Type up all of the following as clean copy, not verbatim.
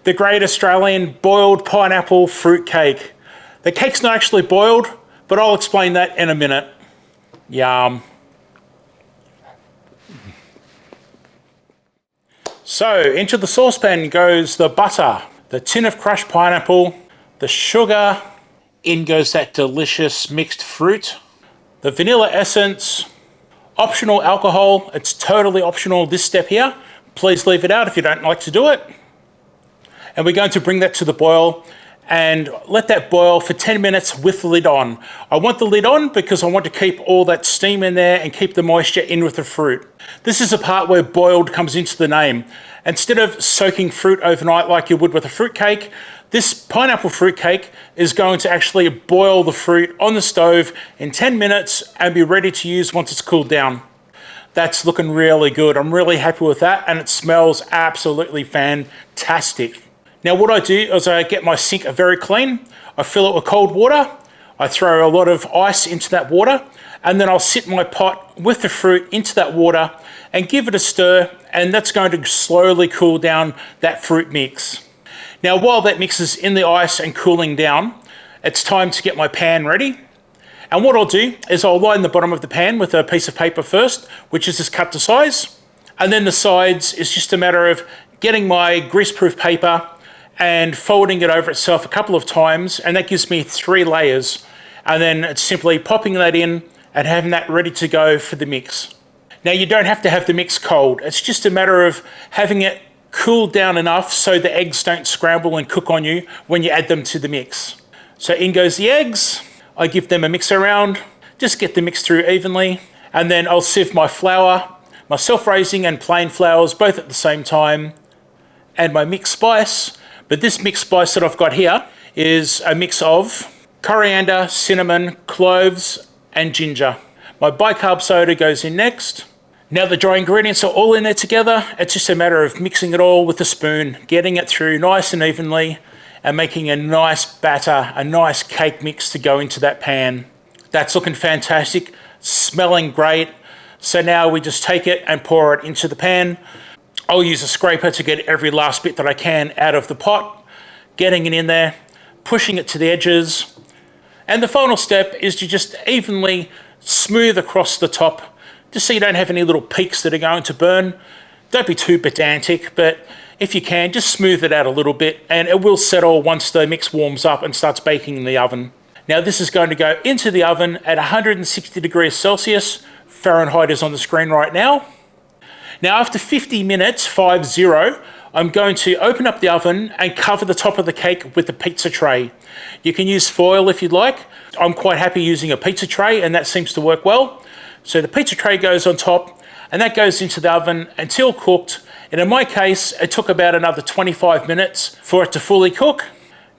the great Australian boiled pineapple fruit cake. The cake's not actually boiled, but I'll explain that in a minute. Yum. So into the saucepan goes the butter, the tin of crushed pineapple, the sugar, in goes that delicious mixed fruit, the vanilla essence, optional alcohol. It's totally optional, this step here. Please leave it out if you don't like to do it. And we're going to bring that to the boil and let that boil for 10 minutes with the lid on. I want the lid on because I want to keep all that steam in there and keep the moisture in with the fruit. This is the part where boiled comes into the name. Instead of soaking fruit overnight like you would with a fruit cake, this pineapple fruit cake is going to actually boil the fruit on the stove in 10 minutes and be ready to use once it's cooled down. That's looking really good. I'm really happy with that, and it smells absolutely fantastic. Now what I do is I get my sink very clean, I fill it with cold water, I throw a lot of ice into that water, and then I'll sit my pot with the fruit into that water and give it a stir, and that's going to slowly cool down that fruit mix. Now while that mix is in the ice and cooling down, it's time to get my pan ready. And what I'll do is I'll line the bottom of the pan with a piece of paper first, which is just cut to size. And then the sides is just a matter of getting my greaseproof paper and folding it over itself a couple of times, and that gives me 3 layers. And then it's simply popping that in and having that ready to go for the mix. Now you don't have to have the mix cold. It's just a matter of having it cooled down enough so the eggs don't scramble and cook on you when you add them to the mix. So in goes the eggs. I give them a mix around, just get the mix through evenly, and then I'll sieve my flour, my self-raising and plain flours both at the same time, and my mixed spice. But this mixed spice that I've got here is a mix of coriander, cinnamon, cloves, and ginger. My bicarb soda goes in next. Now the dry ingredients are all in there together. It's just a matter of mixing it all with a spoon, getting it through nice and evenly, and making a nice batter, a nice cake mix to go into that pan. That's looking fantastic, smelling great. So now we just take it and pour it into the pan. I'll use a scraper to get every last bit that I can out of the pot, getting it in there, pushing it to the edges. And the final step is to just evenly smooth across the top, just so you don't have any little peaks that are going to burn. Don't be too pedantic, but if you can, just smooth it out a little bit, and it will settle once the mix warms up and starts baking in the oven. Now this is going to go into the oven at 160 degrees Celsius. Fahrenheit is on the screen right now. Now after 50 minutes, 50, I'm going to open up the oven and cover the top of the cake with the pizza tray. You can use foil if you'd like. I'm quite happy using a pizza tray, and that seems to work well. So the pizza tray goes on top, and that goes into the oven until cooked. And in my case, it took about another 25 minutes for it to fully cook.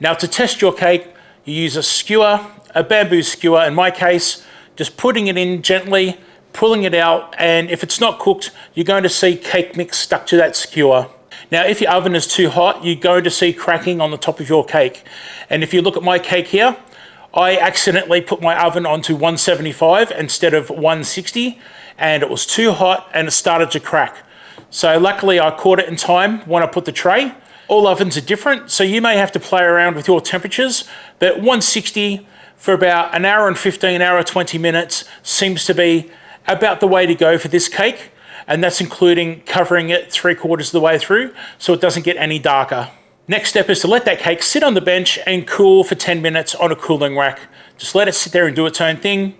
Now to test your cake, you use a skewer, a bamboo skewer in my case, just putting it in gently, pulling it out, and if it's not cooked, you're going to see cake mix stuck to that skewer. Now if your oven is too hot, you're going to see cracking on the top of your cake. And if you look at my cake here, I accidentally put my oven onto 175 instead of 160, and it was too hot and it started to crack. So luckily I caught it in time when I put the tray. All ovens are different, so you may have to play around with your temperatures, but 160 for about an hour and 15, hour 20 minutes seems to be about the way to go for this cake, and that's including covering it 3/4 of the way through so it doesn't get any darker. Next step is to let that cake sit on the bench and cool for 10 minutes on a cooling rack. Just let it sit there and do its own thing.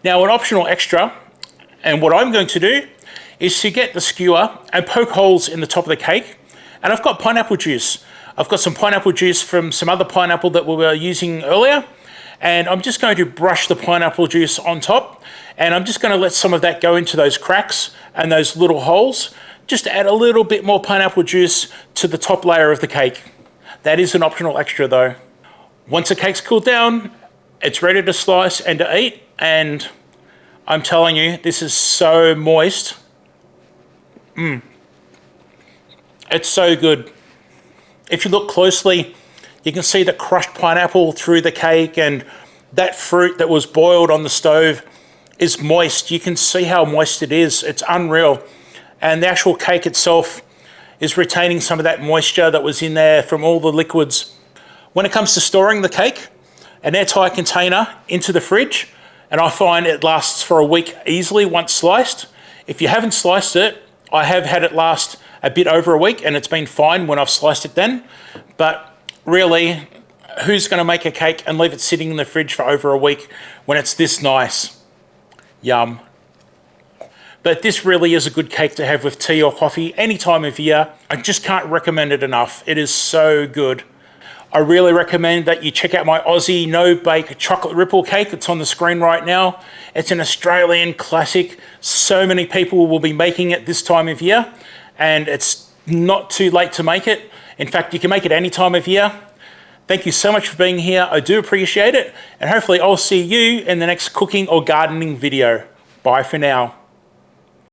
Now an optional extra, and what I'm going to do, is to get the skewer and poke holes in the top of the cake. And I've got pineapple juice. I've got some pineapple juice from some other pineapple that we were using earlier, and I'm just going to brush the pineapple juice on top, and I'm just going to let some of that go into those cracks and those little holes, just to add a little bit more pineapple juice to the top layer of the cake. That is an optional extra though. Once the cake's cooled down, it's ready to slice and to eat, and I'm telling you, this is so moist. It's so good. If you look closely, you can see the crushed pineapple through the cake, and that fruit that was boiled on the stove is moist. You can see how moist it is. It's unreal. And the actual cake itself is retaining some of that moisture that was in there from all the liquids. When it comes to storing the cake, an airtight container into the fridge, and I find it lasts for a week easily once sliced. If you haven't sliced it, I have had it last a bit over a week and it's been fine when I've sliced it then. But really, who's going to make a cake and leave it sitting in the fridge for over a week when it's this nice? Yum. But this really is a good cake to have with tea or coffee any time of year. I just can't recommend it enough. It is so good. I really recommend that you check out my Aussie no-bake chocolate ripple cake. It's on the screen right now. It's an Australian classic. So many people will be making it this time of year, and it's not too late to make it. In fact, you can make it any time of year. Thank you so much for being here. I do appreciate it, and hopefully I'll see you in the next cooking or gardening video. Bye for now.